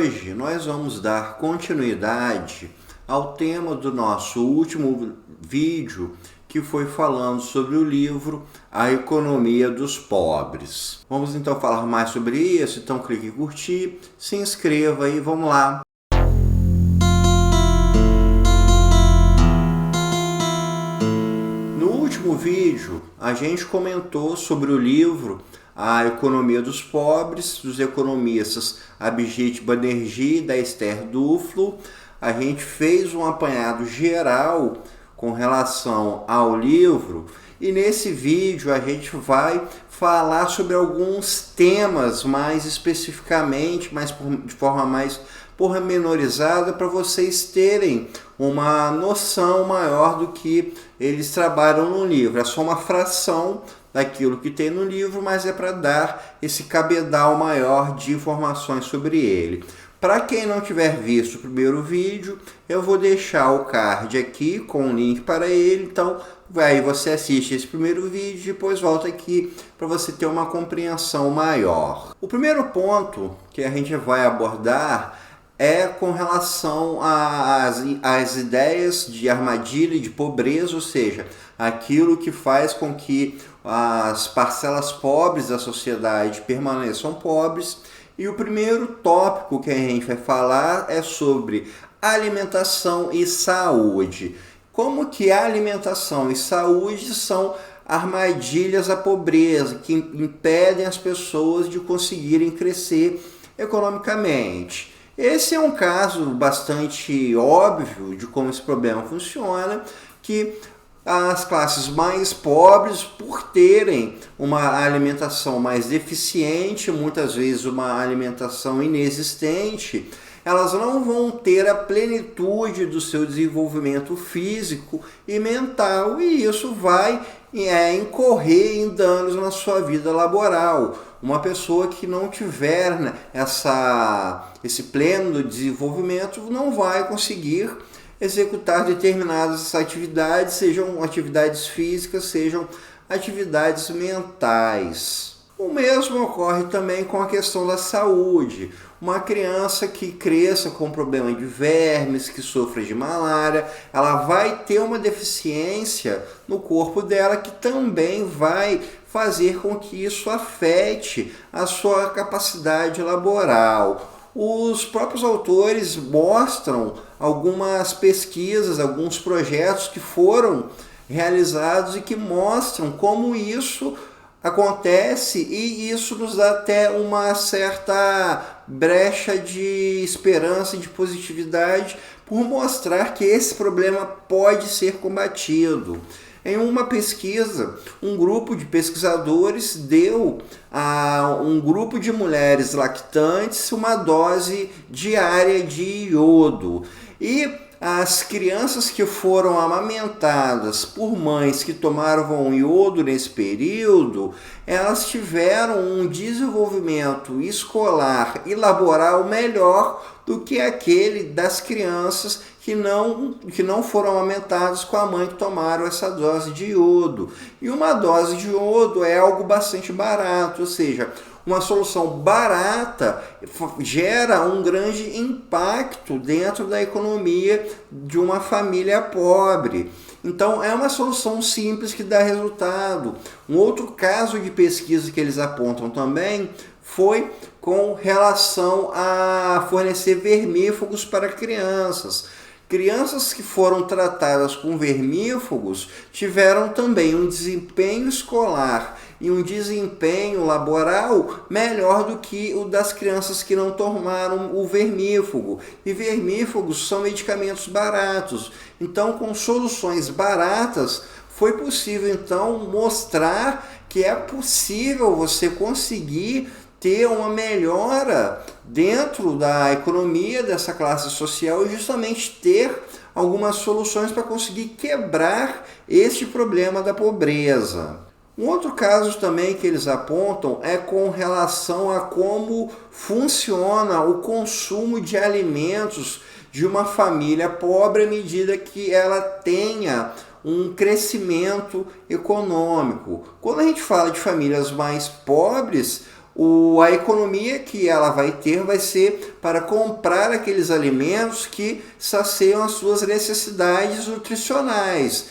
hoje nós vamos dar continuidade ao tema do nosso último vídeo, que foi falando sobre o livro A Economia dos Pobres. Vamos então falar mais sobre isso, então clique em curtir, se inscreva e vamos lá. No último vídeo, a gente comentou sobre o livro A Economia dos Pobres, dos economistas Abhijit Banerjee e da Esther Duflo. A gente fez um apanhado geral com relação ao livro e nesse vídeo a gente vai falar sobre alguns temas mais especificamente, de forma mais pormenorizada, para vocês terem uma noção maior do que eles trabalham no livro. É só uma fração daquilo que tem no livro, mas é para dar esse cabedal maior de informações sobre ele. Para quem não tiver visto o primeiro vídeo, eu vou deixar o card aqui com o link para ele, então aí você assiste esse primeiro vídeo e depois volta aqui para você ter uma compreensão maior. O primeiro ponto que a gente vai abordar é com relação às ideias de armadilha e de pobreza, ou seja, aquilo que faz com que as parcelas pobres da sociedade permaneçam pobres. E o primeiro tópico que a gente vai falar é sobre alimentação e saúde. Como que a alimentação e saúde são armadilhas à pobreza, que impedem as pessoas de conseguirem crescer economicamente. Esse é um caso bastante óbvio de como esse problema funciona, que as classes mais pobres, por terem uma alimentação mais deficiente, muitas vezes uma alimentação inexistente, elas não vão ter a plenitude do seu desenvolvimento físico e mental, e isso vai incorrer em danos na sua vida laboral. Uma pessoa que não tiver esse pleno desenvolvimento não vai conseguir executar determinadas atividades, sejam atividades físicas, sejam atividades mentais. O mesmo ocorre também com a questão da saúde. Uma criança que cresça com problema de vermes, que sofra de malária, ela vai ter uma deficiência no corpo dela que também vai fazer com que isso afete a sua capacidade laboral. Os próprios autores mostram algumas pesquisas, alguns projetos que foram realizados e que mostram como isso acontece, e isso nos dá até uma certa brecha de esperança e de positividade por mostrar que esse problema pode ser combatido. Em uma pesquisa, um grupo de pesquisadores deu a um grupo de mulheres lactantes uma dose diária de iodo. E as crianças que foram amamentadas por mães que tomavam iodo nesse período, elas tiveram um desenvolvimento escolar e laboral melhor do que aquele das crianças que não foram amamentadas com a mãe que tomaram essa dose de iodo. E uma dose de iodo é algo bastante barato, ou seja, uma solução barata gera um grande impacto dentro da economia de uma família pobre. Então, é uma solução simples que dá resultado. Um outro caso de pesquisa que eles apontam também foi com relação a fornecer vermífugos para crianças. Crianças que foram tratadas com vermífugos tiveram também um desempenho escolar e um desempenho laboral melhor do que o das crianças que não tomaram o vermífugo. E vermífugos são medicamentos baratos. Então, com soluções baratas, foi possível então mostrar que é possível você conseguir ter uma melhora dentro da economia dessa classe social e justamente ter algumas soluções para conseguir quebrar este problema da pobreza. Um outro caso também que eles apontam é com relação a como funciona o consumo de alimentos de uma família pobre à medida que ela tenha um crescimento econômico. Quando a gente fala de famílias mais pobres, a economia que ela vai ter vai ser para comprar aqueles alimentos que saciam as suas necessidades nutricionais,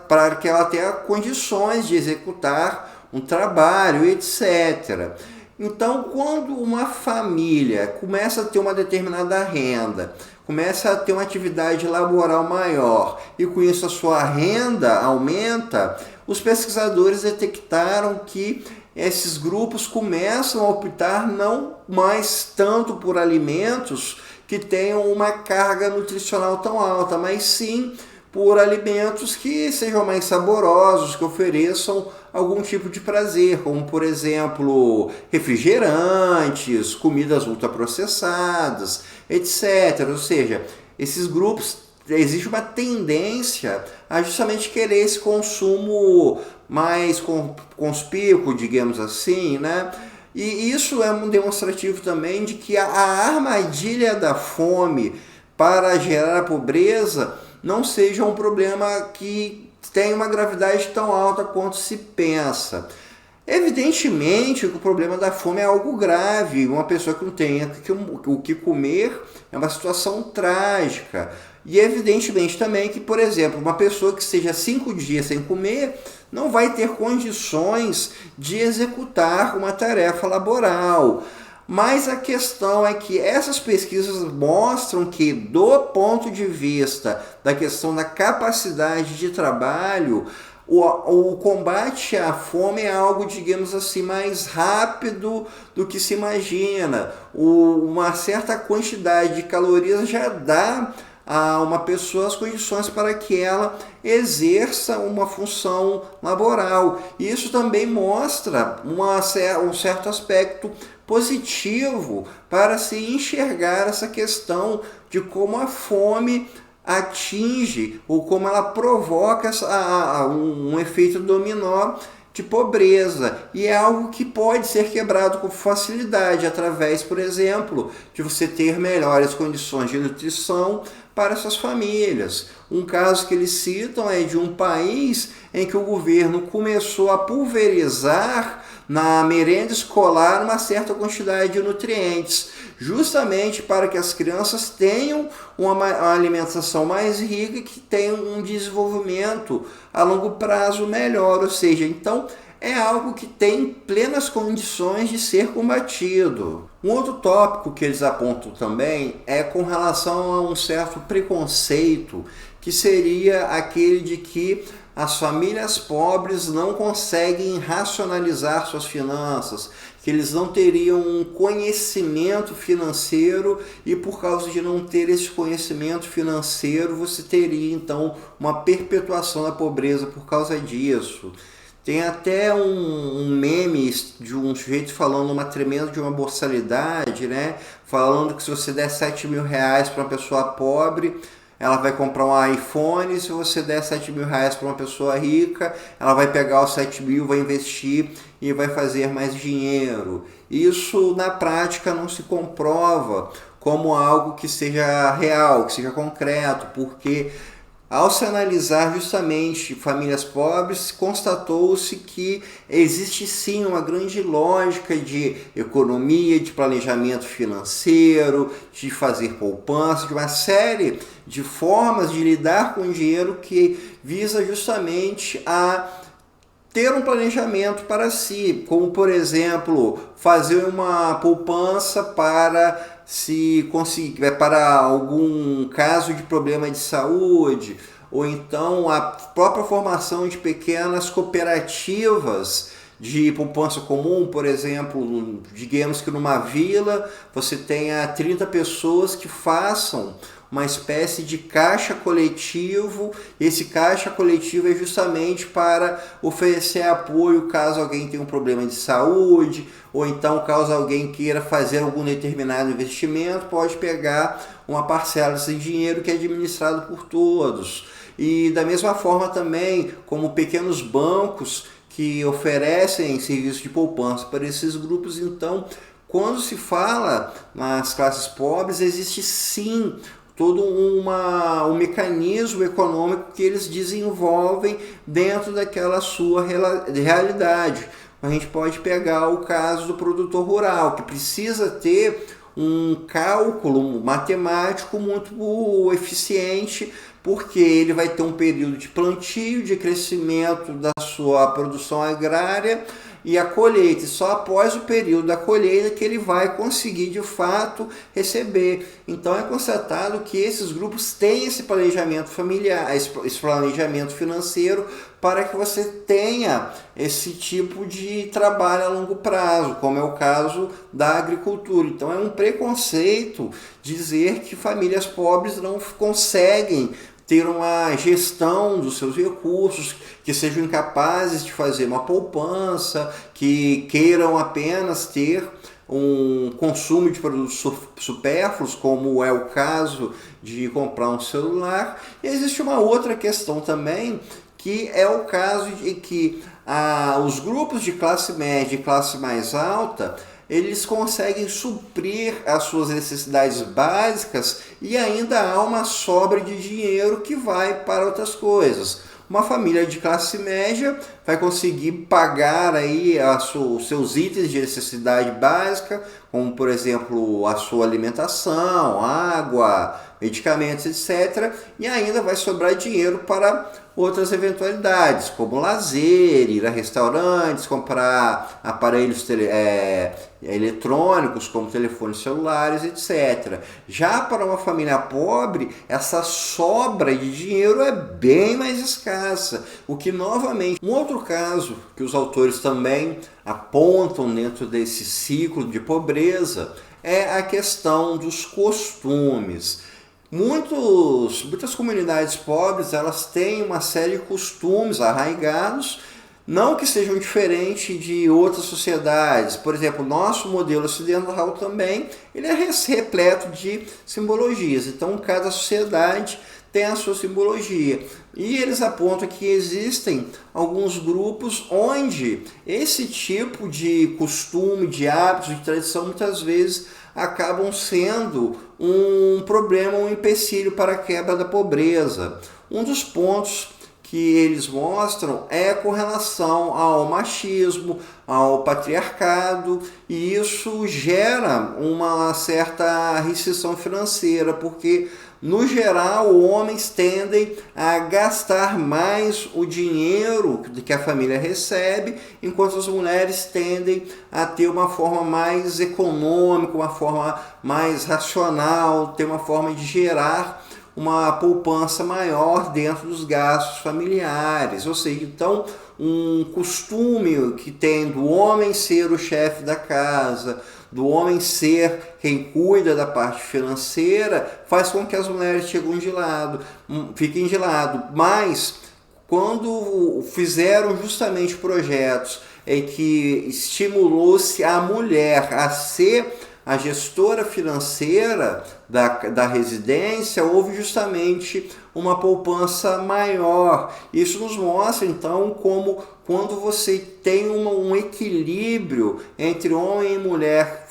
para que ela tenha condições de executar um trabalho, etc. Então, quando uma família começa a ter uma determinada renda, começa a ter uma atividade laboral maior e com isso a sua renda aumenta, os pesquisadores detectaram que esses grupos começam a optar não mais tanto por alimentos que tenham uma carga nutricional tão alta, mas sim por alimentos que sejam mais saborosos, que ofereçam algum tipo de prazer, como por exemplo refrigerantes, comidas ultraprocessadas, etc. Ou seja, esses grupos, existe uma tendência a justamente querer esse consumo mais conspícuo, digamos assim, né? E isso é um demonstrativo também de que a armadilha da fome para gerar a pobreza não seja um problema que tem uma gravidade tão alta quanto se pensa. Evidentemente que o problema da fome é algo grave, uma pessoa que não tem o que comer é uma situação trágica. E evidentemente também que, por exemplo, uma pessoa que esteja 5 dias sem comer não vai ter condições de executar uma tarefa laboral. Mas a questão é que essas pesquisas mostram que, do ponto de vista da questão da capacidade de trabalho, o combate à fome é algo, digamos assim, mais rápido do que se imagina. Uma certa quantidade de calorias já dá a uma pessoa as condições para que ela exerça uma função laboral. E isso também mostra um certo aspecto positivo para se enxergar essa questão de como a fome atinge ou como ela provoca um efeito dominó de pobreza, e é algo que pode ser quebrado com facilidade através, por exemplo, de você ter melhores condições de nutrição para essas famílias. Um caso que eles citam é de um país em que o governo começou a pulverizar na merenda escolar uma certa quantidade de nutrientes, justamente para que as crianças tenham uma alimentação mais rica e que tenham um desenvolvimento a longo prazo melhor. Ou seja, então é algo que tem plenas condições de ser combatido. Um outro tópico que eles apontam também é com relação a um certo preconceito, que seria aquele de que as famílias pobres não conseguem racionalizar suas finanças, que eles não teriam um conhecimento financeiro e por causa de não ter esse conhecimento financeiro, você teria então uma perpetuação da pobreza por causa disso. Tem até um meme de um sujeito falando de uma boçalidade, né? Falando que se você der 7 mil reais para uma pessoa pobre, ela vai comprar um iPhone. Se você der 7 mil reais para uma pessoa rica, ela vai pegar os 7 mil, vai investir e vai fazer mais dinheiro. Isso na prática não se comprova como algo que seja real, que seja concreto, porque ao se analisar justamente famílias pobres, constatou-se que existe sim uma grande lógica de economia, de planejamento financeiro, de fazer poupança, de uma série de formas de lidar com o dinheiro que visa justamente a ter um planejamento para si, como por exemplo, fazer uma poupança para se conseguir para algum caso de problema de saúde, ou então a própria formação de pequenas cooperativas de poupança comum. Por exemplo, digamos que numa vila você tenha 30 pessoas que façam uma espécie de caixa coletivo. Esse caixa coletivo é justamente para oferecer apoio caso alguém tenha um problema de saúde, ou então caso alguém queira fazer algum determinado investimento, pode pegar uma parcela desse dinheiro que é administrado por todos. E da mesma forma também, como pequenos bancos que oferecem serviço de poupança para esses grupos. Então, quando se fala nas classes pobres, existe sim todo um mecanismo econômico que eles desenvolvem dentro daquela sua realidade. A gente pode pegar o caso do produtor rural, que precisa ter um cálculo matemático muito eficiente, porque ele vai ter um período de plantio, de crescimento da sua produção agrária e a colheita. E só após o período da colheita que ele vai conseguir de fato receber. Então é constatado que esses grupos têm esse planejamento familiar, esse planejamento financeiro, para que você tenha esse tipo de trabalho a longo prazo, como é o caso da agricultura. Então é um preconceito dizer que famílias pobres não conseguem ter uma gestão dos seus recursos, que sejam incapazes de fazer uma poupança, que queiram apenas ter um consumo de produtos supérfluos, como é o caso de comprar um celular. E existe uma outra questão também, que é o caso de que os grupos de classe média e classe mais alta, eles conseguem suprir as suas necessidades básicas e ainda há uma sobra de dinheiro que vai para outras coisas. Uma família de classe média vai conseguir pagar aí os seus itens de necessidade básica, como por exemplo a sua alimentação, água, medicamentos, etc. E ainda vai sobrar dinheiro para outras eventualidades, como lazer, ir a restaurantes, comprar aparelhos eletrônicos, como telefones celulares, etc. Já para uma família pobre, essa sobra de dinheiro é bem mais escassa, o que novamente, um outro caso que os autores também apontam dentro desse ciclo de pobreza é a questão dos costumes. Muitas comunidades pobres, elas têm uma série de costumes arraigados, não que sejam diferentes de outras sociedades. Por exemplo, o nosso modelo ocidental também, ele é repleto de simbologias. Então, cada sociedade tem a sua simbologia. E eles apontam que existem alguns grupos onde esse tipo de costume, de hábitos, de tradição, muitas vezes acabam sendo um problema, um empecilho para a quebra da pobreza. Um dos pontos que eles mostram é com relação ao machismo, ao patriarcado, e isso gera uma certa restrição financeira, porque no geral, homens tendem a gastar mais o dinheiro que a família recebe, enquanto as mulheres tendem a ter uma forma mais econômica, uma forma mais racional, ter uma forma de gerar uma poupança maior dentro dos gastos familiares. Ou seja, então, um costume que tem do homem ser o chefe da casa, do homem ser quem cuida da parte financeira, faz com que as mulheres fiquem de lado. Mas, quando fizeram justamente projetos em que estimulou-se a mulher a ser a gestora financeira da residência, houve justamente uma poupança maior. Isso nos mostra, então, como quando você tem um equilíbrio entre homem e mulher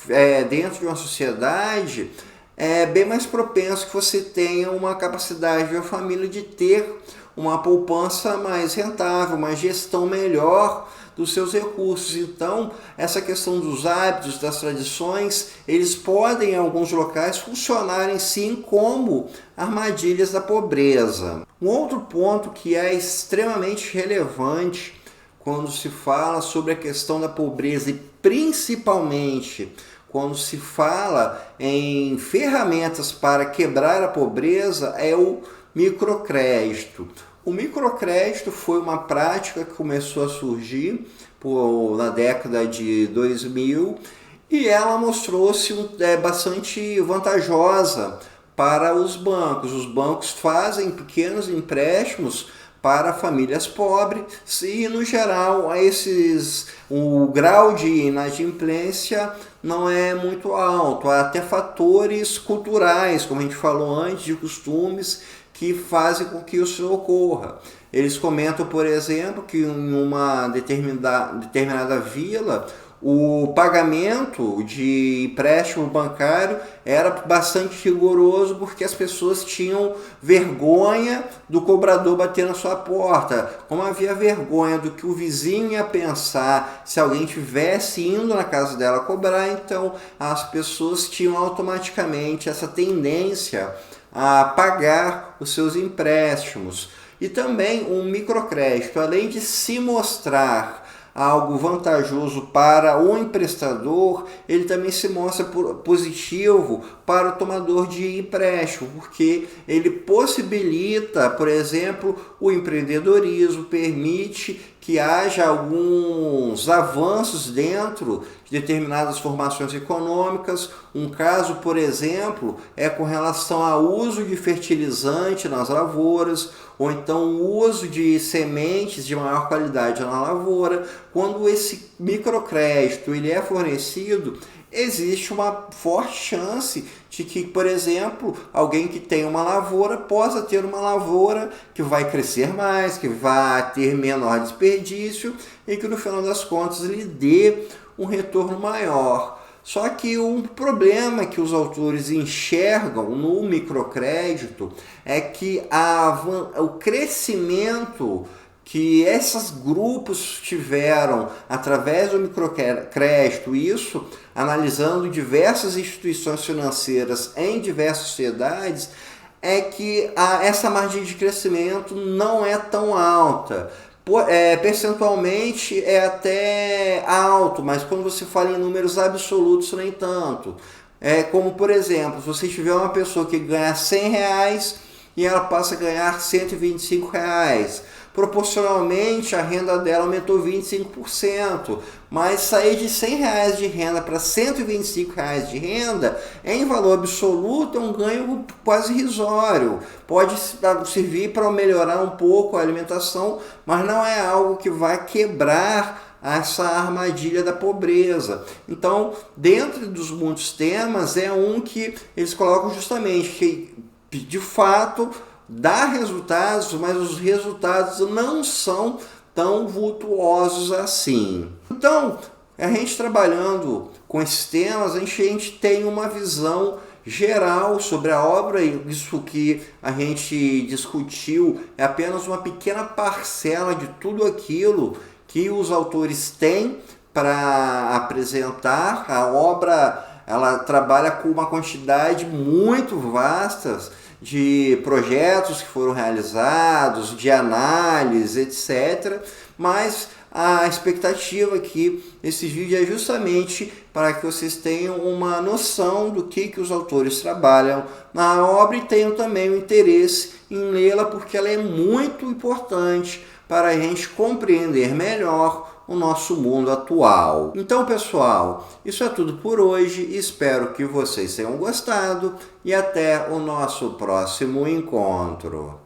dentro de uma sociedade, é bem mais propenso que você tenha uma capacidade de uma família de ter uma poupança mais rentável, uma gestão melhor dos seus recursos. Então, essa questão dos hábitos, das tradições, eles podem, em alguns locais, funcionarem sim como armadilhas da pobreza. Um outro ponto que é extremamente relevante quando se fala sobre a questão da pobreza, e principalmente quando se fala em ferramentas para quebrar a pobreza, é o microcrédito. O microcrédito foi uma prática que começou a surgir na década de 2000 e ela mostrou-se bastante vantajosa para os bancos. Os bancos fazem pequenos empréstimos para famílias pobres e, no geral, o grau de inadimplência não é muito alto. Há até fatores culturais, como a gente falou antes, de costumes, que fazem com que isso ocorra. Eles comentam, por exemplo, que em uma determinada vila, o pagamento de empréstimo bancário era bastante rigoroso porque as pessoas tinham vergonha do cobrador bater na sua porta. Como havia vergonha do que o vizinho ia pensar se alguém tivesse indo na casa dela cobrar, então as pessoas tinham automaticamente essa tendência a pagar os seus empréstimos. E também um microcrédito, além de se mostrar algo vantajoso para o emprestador, ele também se mostra positivo para o tomador de empréstimo, porque ele possibilita, por exemplo, o empreendedorismo, permite que haja alguns avanços dentro de determinadas formações econômicas. Um caso, por exemplo, é com relação ao uso de fertilizante nas lavouras, ou então o uso de sementes de maior qualidade na lavoura. Quando esse microcrédito ele é fornecido, existe uma forte chance de que, por exemplo, alguém que tem uma lavoura possa ter uma lavoura que vai crescer mais, que vai ter menor desperdício e que no final das contas lhe dê um retorno maior. Só que um problema que os autores enxergam no microcrédito é que o crescimento que esses grupos tiveram através do microcrédito, isso analisando diversas instituições financeiras em diversas sociedades, é que essa margem de crescimento não é tão alta. Percentualmente é até alto, mas quando você fala em números absolutos, nem tanto. Como, por exemplo, se você tiver uma pessoa que ganha R$100 e ela passa a ganhar R$125, proporcionalmente a renda dela aumentou 25%, mas sair de R$100 de renda para R$125 de renda, em valor absoluto, é um ganho quase irrisório. Pode servir para melhorar um pouco a alimentação, mas não é algo que vai quebrar essa armadilha da pobreza. Então, dentro dos muitos temas, é um que eles colocam justamente que, de fato, dá resultados, mas os resultados não são tão vultuosos assim. Então, a gente trabalhando com esses temas, a gente tem uma visão geral sobre a obra. Isso que a gente discutiu é apenas uma pequena parcela de tudo aquilo que os autores têm para apresentar. A obra ela trabalha com uma quantidade muito vasta de projetos que foram realizados, de análise, etc. Mas a expectativa aqui nesse vídeo é justamente para que vocês tenham uma noção do que os autores trabalham na obra e tenham também o interesse em lê-la, porque ela é muito importante para a gente compreender melhor o nosso mundo atual. Então, pessoal, isso é tudo por hoje. Espero que vocês tenham gostado e até o nosso próximo encontro.